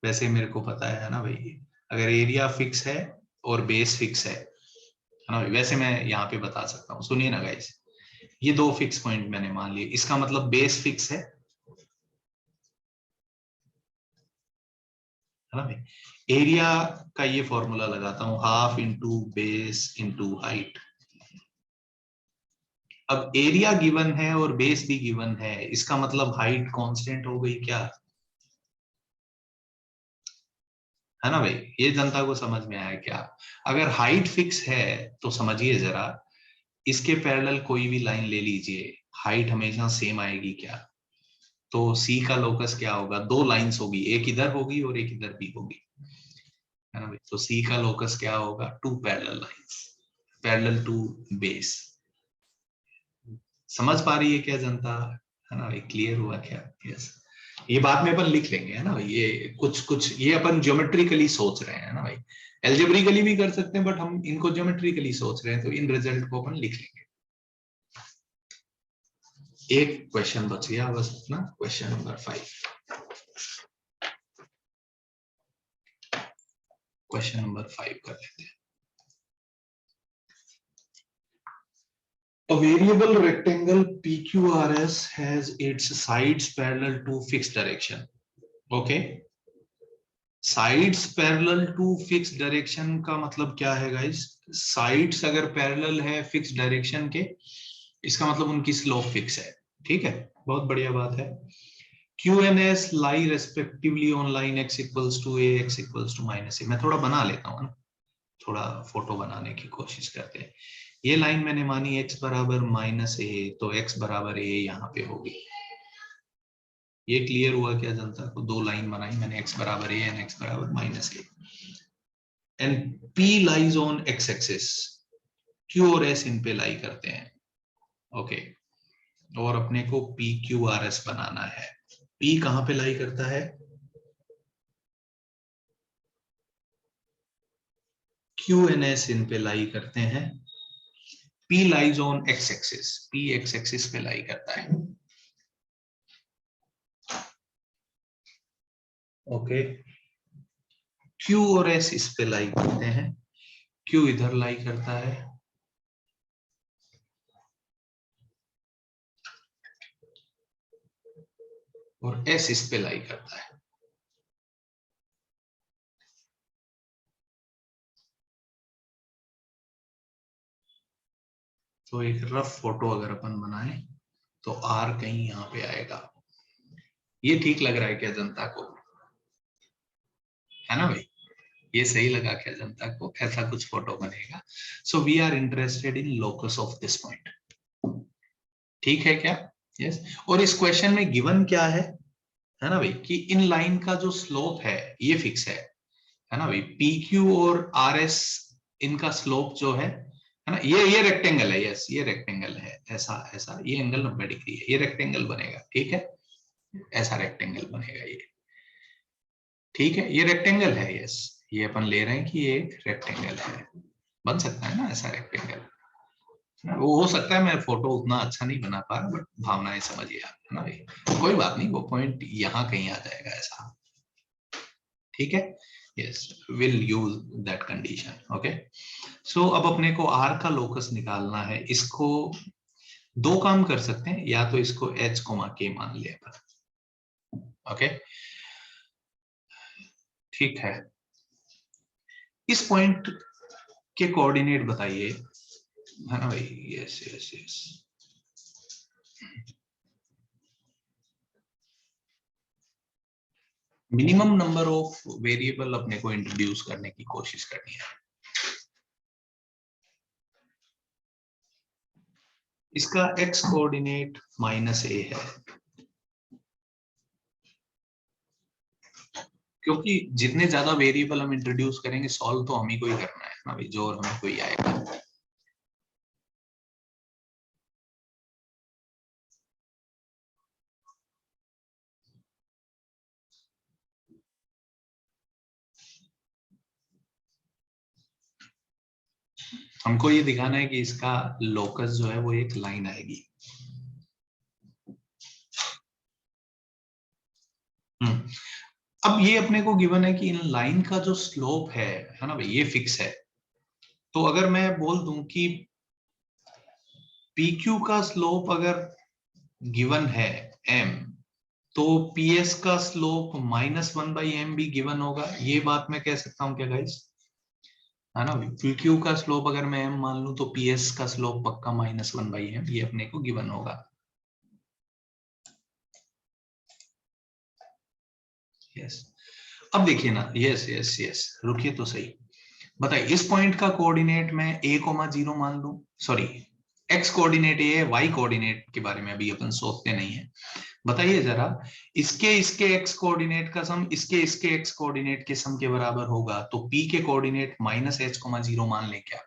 वैसे मेरे को पता है ना भाई, अगर एरिया फिक्स है और बेस फिक्स है ना भाई, वैसे मैं यहाँ पे बता सकता हूँ। सुनिए ना गाइस, ये दो फिक्स पॉइंट मैंने मान लिए, इसका मतलब बेस फिक्स है ना भाई? एरिया का ये फॉर्मूला लगाता हूँ, half into base into height. अब एरिया गिवन है और बेस भी गिवन है, इसका मतलब हाइट कांस्टेंट हो गई क्या? है ना भाई? ये जनता को समझ में आया क्या? अगर हाइट फिक्स है तो समझिए जरा, इसके पैरेलल कोई भी लाइन ले लीजिए, हाइट हमेशा सेम आएगी क्या? तो सी का लोकस क्या होगा? दो लाइंस होगी, एक इधर होगी और एक इधर भी होगी, है ना भाई? तो सी का लोकस क्या होगा? Two parallel lines, parallel to base. समझ पा रही है क्या जनता? है ना भाई? क्लियर हुआ क्या? यस, ये बाद में अपन लिख लेंगे, है ना भाई? ये कुछ कुछ ये अपन ज्योमेट्रिकली सोच रहे हैं ना भाई, एल्जेब्रिकली भी कर सकते हैं, बट हम इनको ज्योमेट्रिकली सोच रहे हैं, तो इन रिजल्ट को अपन लिख लेंगे। एक क्वेश्चन बच गया बस अपना, क्वेश्चन नंबर 5। क्वेश्चन नंबर 5 कर लेते हैं। A variable rectangle PQRS has its sides parallel to fixed direction. Okay. Sides parallel to fix direction का मतलब क्या है गाइस? साइड्स अगर पैरेलल है फिक्स डायरेक्शन के, इसका मतलब उनकी स्लोप फिक्स है। ठीक है, बहुत बढ़िया बात है। Q and S lie respectively on line x equals to a, x equals to -a। मैं थोड़ा बना लेता हूँ ना, थोड़ा फोटो बनाने की कोशिश करते हैं। ये लाइन मैंने मानी x बराबर -a, तो x बराबर a यहाँ पे होगी। ये क्लियर हुआ क्या जनता को? दो लाइन बनाई मैंने, x बराबर a एंड x बराबर -a, and P lies on x axis. Q और S इन पे लाई करते हैं। ओके, और अपने को PQRS बनाना है। P कहां पे लाई करता है? Q and S इन पे लाई करते हैं। P lies on x axis, P x axis पे लाई करता है। ओके, क्यू और एस इस पे लाई करते हैं, क्यू इधर लाई करता है, और एस इस पे लाई करता है। तो एक रफ फोटो अगर अपन बनाए तो आर कहीं यहाँ पे आएगा। ये ठीक लग रहा है क्या जनता को? है ना भाई, ये सही लगा क्या जनता को? ऐसा कुछ फोटो बनेगा। So we are interested in locus of this point. ठीक है क्या? यस और इस क्वेश्चन में गिवन क्या है ना भाई, कि इन लाइन का जो स्लोप है ये फिक्स है ना भाई, पी क्यू और आर एस इनका स्लोप जो है ना, ये रेक्टेंगल है। यस ये रेक्टेंगल है, ऐसा ऐसा ये एंगल 90 डिग्री है, ये रेक्टेंगल बनेगा। ठीक है, ऐसा रेक्टेंगल बनेगा ये। ठीक है, ये रेक्टेंगल है। यस ये अपन ले रहे हैं कि ये एक रेक्टेंगल है, बन सकता है ना ऐसा रेक्टेंगल। वो हो सकता है मैं फोटो उतना अच्छा नहीं बना पा रहा, बट भावनाएं समझिए आप, है ना भाई। कोई बात नहीं, वो पॉइंट यहाँ कहीं आ जाएगा ऐसा। ठीक है, yes will use that condition. Okay, so अब अपने को आर का लोकस निकालना है। इसको दो काम कर सकते हैं, या तो इसको एच कोमा के मान लिया अपन। ओके ठीक है, इस पॉइंट के कोऑर्डिनेट बताइए, है ना भाई। Yes yes yes, minimum number of variable अपने को इंट्रोड्यूस करने की कोशिश करनी है। इसका एक्स कोऑर्डिनेट -a है, क्योंकि जितने ज्यादा वेरिएबल हम इंट्रोड्यूस करेंगे सॉल्व तो हम ही को ही करना है ना भाई, जो और हमें कोई आएगा। हमको ये दिखाना है कि इसका लोकस जो है वो एक लाइन आएगी। अब ये अपने को गिवन है कि इन लाइन का जो स्लोप है ना भाई, ये फिक्स है। तो अगर मैं बोल दूं कि PQ का स्लोप अगर गिवन है m, तो PS का स्लोप -1/m भी गिवन होगा। ये बात मैं कह सकता हूं क्या गाइस? है ना, PQ का स्लोप अगर मैं m मान लूं तो PS का स्लोप पक्का -1/m, ये अपने को गिवन होगा। यस अब देखिए ना, यस यस यस रुकिए तो सही, बताइए इस पॉइंट का कोऑर्डिनेट मैं a,0 मान लूं, सॉरी एक्स कोऑर्डिनेट ये है, वाई कोऑर्डिनेट के बारे में अभी अपन सोचते नहीं है। बताइए जरा, इसके एक्स कोऑर्डिनेट का सम इसके एक्स कोऑर्डिनेट के सम के बराबर होगा, तो p के कोऑर्डिनेट -h,0 मान ले क्या?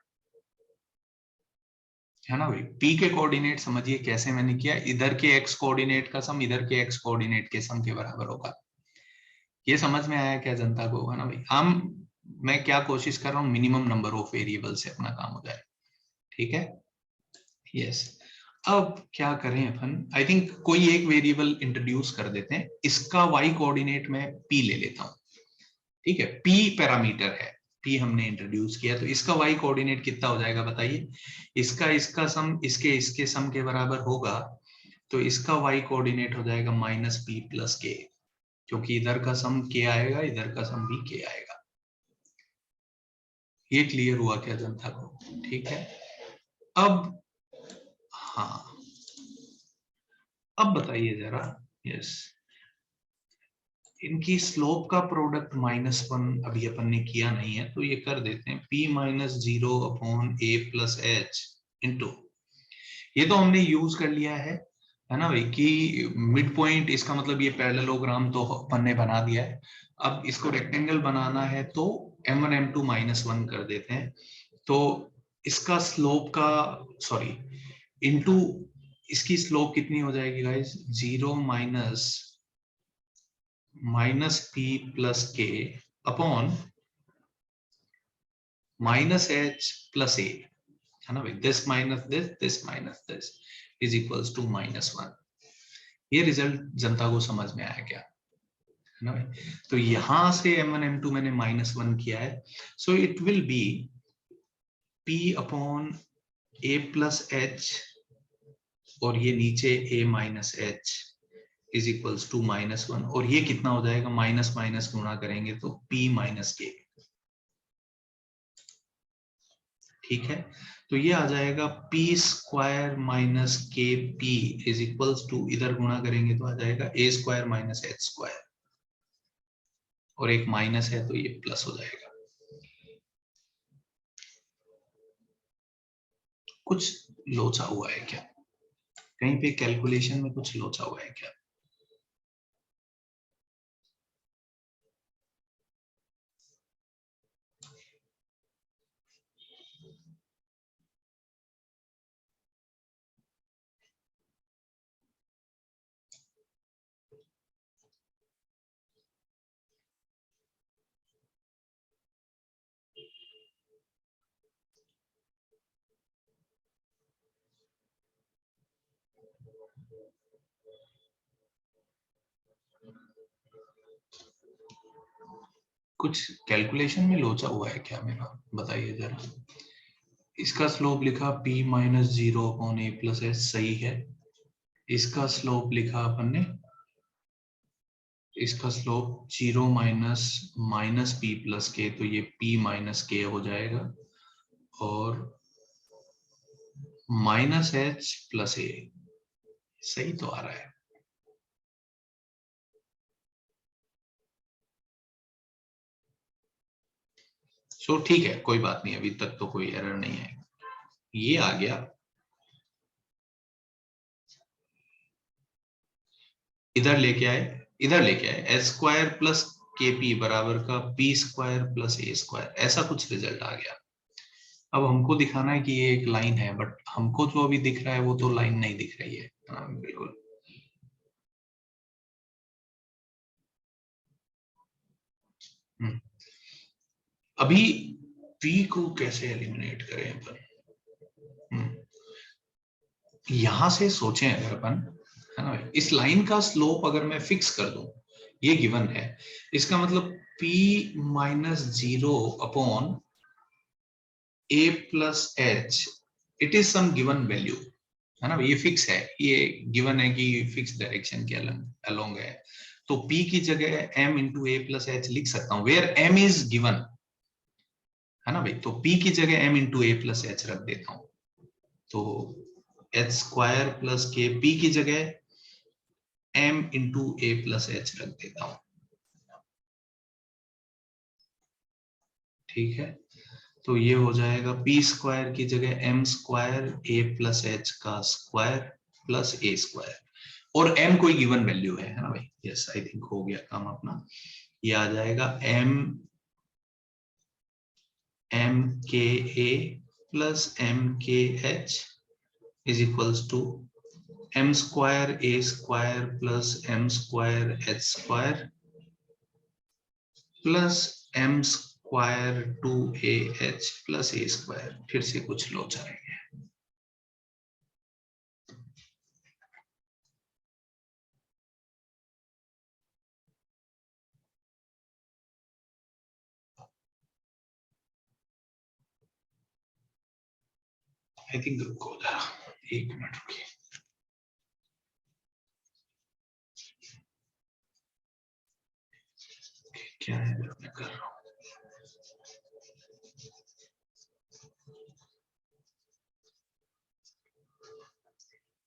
है ना भाई, p के कोऑर्डिनेट समझिए कैसे मैंने किया, इधर के एक्स कोऑर्डिनेट का सम इधर के एक्स कोऑर्डिनेट के सम के बराबर होगा। ये समझ में आया क्या जनता को? है ना भाई, हम मैं क्या कोशिश कर रहा हूँ, मिनिमम नंबर ऑफ वेरिएबल से अपना काम हो जाए। ठीक है, यस अब क्या करें अपन, आई थिंक कोई एक वेरिएबल इंट्रोड्यूस कर देते हैं। इसका वाई कोऑर्डिनेट में p ले लेता हूं। ठीक है, p पैरामीटर है, p हमने इंट्रोड्यूस किया, तो इसका वाई कोऑर्डिनेट कितना हो जाएगा बताइए? इसका सम इसके सम के बराबर होगा, तो इसका वाई कोऑर्डिनेट हो जाएगा -p + k, क्योंकि इधर का सम k आएगा, इधर का सम भी k आएगा। ये क्लियर हुआ क्या जनता को? ठीक है, अब हाँ, अब बताइए जरा। यस, इनकी स्लोप का प्रोडक्ट -1 अभी अपन ने किया नहीं है, तो ये कर देते हैं p -0/a + h इंटू, ये तो हमने यूज कर लिया है ना भाई, कि मिड पॉइंट, इसका मतलब ये पैरेललोग्राम तो अपन ने बना दिया है। अब इसको रेक्टेंगल बनाना है तो m1 m2 -1 कर देते हैं, तो इसका स्लोप का सॉरी इनटू इसकी स्लोप कितनी हो जाएगी guys? 0 -p + k upon -h + a, है ना भाई, this minus this is equals to -1। ये रिजल्ट जनता को समझ में आया क्या? है ना भाई। तो यहां से m1 m2 मैंने -1 किया है, so it will be p upon a plus h, और ये नीचे a minus h is equals to -1, और ये कितना हो जाएगा, माइनस माइनस गुणा करेंगे तो p माइनस k। ठीक है, तो ये आ जाएगा p स्क्वायर माइनस के पी इज इक्वल्स टू, इधर गुणा करेंगे तो आ जाएगा a square minus h square, और एक माइनस है तो ये प्लस हो जाएगा। कुछ लोचा हुआ है क्या, कहीं पे कैलकुलेशन में कुछ लोचा हुआ है क्या? कुछ कैलकुलेशन में लोचा हुआ है क्या मेरा, बताइए जरा। इसका स्लोप लिखा p minus 0 upon a plus H, सही है। इसका स्लोप लिखा अपन ने, इसका slope 0 minus minus P plus के, तो ये p माइनस के हो जाएगा, और माइनस एच प्लस ए, सही तो आ रहा है। सो ठीक है, कोई बात नहीं, अभी तक तो कोई एरर नहीं है। ये आ गया, इधर लेके आए, इधर लेके आए, एच स्क्वायर प्लस के पी बराबर का पी स्क्वायर प्लस ए स्क्वायर, ऐसा कुछ रिजल्ट आ गया। अब हमको दिखाना है कि ये एक लाइन है, बट हमको जो अभी दिख रहा है वो तो लाइन नहीं दिख रही है। हाँ, बिल्कुल। अभी p को कैसे एलिमिनेट करें अपन, यहां से सोचें अगर अपन, है ना भाई, इस लाइन का स्लोप अगर मैं फिक्स कर दूं, ये गिवन है, इसका मतलब p minus 0 upon a plus H, it is some given value, है ना, ये फिक्स है, ये गिवन है कि फिक्स डायरेक्शन के अलोंग है। तो p की जगह m इंटू ए प्लस एच लिख सकता हूं, वेयर m इज गिवन, है ना भाई। तो p की जगह m इंटू ए प्लस एच रख देता हूं, तो एच स्क्वायर प्लस के, p की जगह m इंटू ए प्लस एच रख देता हूं। ठीक है, तो ये हो जाएगा p स्क्वायर की जगह m स्क्वायर ए प्लस एच का स्क्वायर प्लस ए स्क्वायर, और m कोई गिवन वैल्यू है ना भाई। यस, आई थिंक हो गया काम अपना। ये आ जाएगा m के a प्लस m के h is equals to m square a square plus m square h square plus m square 2ah plus a square. फिर से कुछ लोचा रह गया। आई थिंक रुको जरा, एक मिनट रुकिए। क्या है मैं कर रहा हूँ,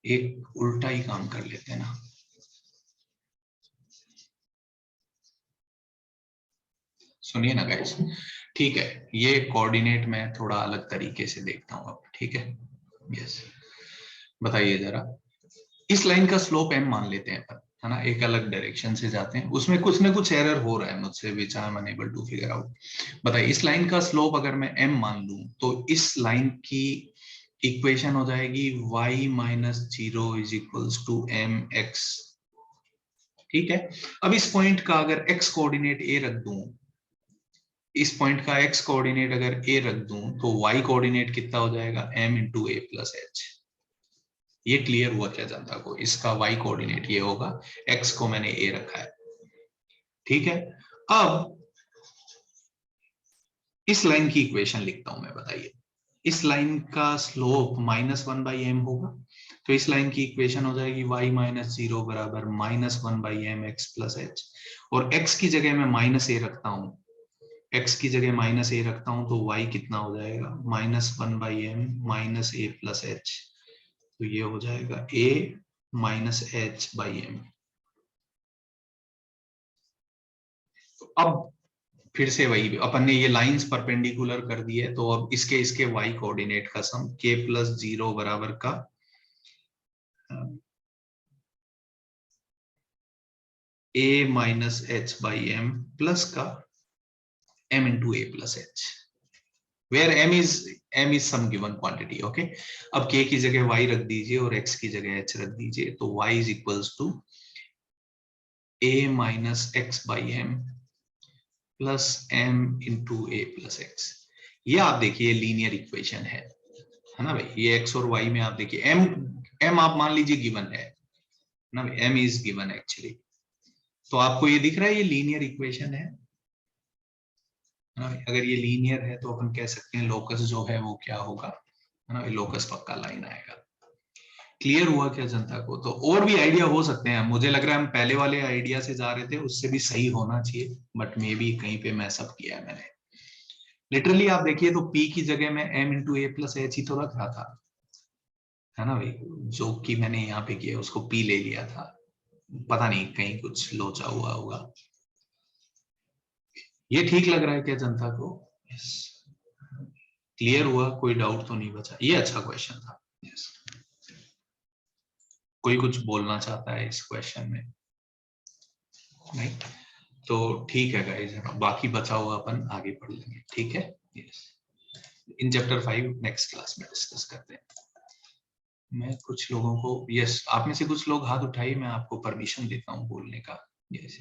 एक उल्टा ही काम कर लेते हैं ना। सुनिए ना गाइस, ठीक है, ये कोऑर्डिनेट मैं थोड़ा अलग तरीके से देखता हूँ अब, ठीक है। यस, बताइए जरा, इस लाइन का स्लोप m मान लेते हैं अपन, है ना, एक अलग डायरेक्शन से जाते हैं, उसमें कुछ ना कुछ एरर हो रहा है मुझसे, which I am unable to figure out. बताइए, इस लाइन का स्लोप अगर मैं m मान लूं, तो इस लाइन की इक्वेशन हो जाएगी y माइनस 0 is equals to M X. ठीक है, अब इस पॉइंट का अगर x कोऑर्डिनेट a रख दूं, इस पॉइंट का x कोऑर्डिनेट अगर a रख दूं, तो y कोऑर्डिनेट कितना हो जाएगा, m इंटू ए प्लस एच। ये क्लियर हुआ क्या जनता को, इसका y कोऑर्डिनेट ये होगा, x को मैंने a रखा है। ठीक है, अब इस लाइन की इक्वेशन लिखता हूं मैं, बताइए। इस लाइन का स्लोप -1/m होगा, तो इस लाइन की इक्वेशन हो जाएगी y - 0 बराबर -1/m x प्लस h, और x की जगह मैं -a रखता हूं, x की जगह -a रखता हूं, तो y कितना हो जाएगा -1/m - a प्लस h, तो ये हो जाएगा a - h/m। तो अब फिर से वही, अपन ने ये लाइंस परपेंडिकुलर कर दी है, तो अब इसके y कोऑर्डिनेट का सम k + 0 बराबर का a - h/m प्लस का m × a + h, where m is some given quantity, okay। अब k की जगह y रख दीजिए और x की जगह h रख दीजिए, तो y = a - x/m plus m × a + x। ये आप देखिए लीनियर इक्वेशन है ना भाई, ये x और y में आप देखिए m आप मान लीजिए गिवन है ना भाई, m इज गिवन एक्चुअली, तो आपको ये दिख रहा है ये लीनियर इक्वेशन है ना। अगर ये लीनियर है तो अपन कह सकते हैं लोकस जो है वो क्या होगा, है ना, लोकस पक्का लाइन आएगा। क्लियर हुआ क्या जनता को? तो और भी आइडिया हो सकते हैं, मुझे लग रहा है हम पहले वाले आइडिया से जा रहे थे, उससे भी सही होना चाहिए, बट मे बी कहीं पे मैसअप किया है मैंने। लिटरली आप देखिए तो p की जगह में m × a + h ही तो रख रहा था, है ना भाई, जो कि मैंने यहाँ पे किया उसको p ले लिया था, पता नहीं कहीं कुछ लोचा हुआ होगा। ये ठीक लग रहा है क्या जनता को? यस, क्लियर हुआ, कोई डाउट तो नहीं बचा, ये अच्छा क्वेश्चन था। यस, कोई कुछ बोलना चाहता है इस क्वेश्चन में? नहीं, तो ठीक है गाइस, बाकी बचा हुआ अपन आगे पढ़ लेंगे, ठीक है। Yes, in chapter 5 next class में डिस्कस करते हैं। मैं कुछ लोगों को, यस, आप में से कुछ लोग हाथ उठाइए, मैं आपको परमिशन देता हूँ बोलने का। यस।